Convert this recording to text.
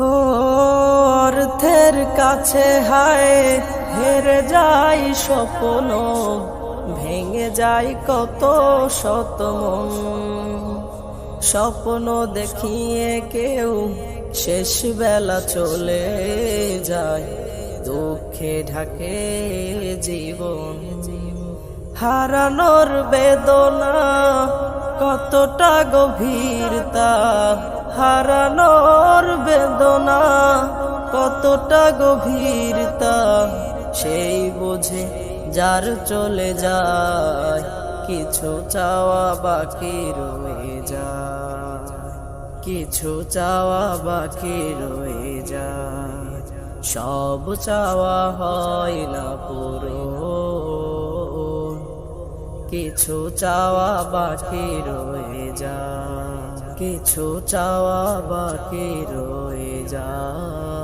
ও অর্থের কাছে হায় হেরে যাই স্বপ্ন, ভেঙে যায় কত শত মন। স্বপ্ন দেখিয়ে কেউ শেষ বেলা চলে যায়, দুঃখে ঢাকে জীবন। হারানোর বেদনা কতটা গভীর তা, হারানোর বেদনা কতটা গভীর তা, সেই বোঝে যার চলে যায়, কিছু চাওয়া বাকি রয়ে যায়, কিছু চাওয়া বাকি রয়ে যায়। সব চাওয়া হয় না পূরণ, কিছু চাওয়া বাকি রয়ে যায়, কিছু চাওয়া বাকি রয়ে যায়।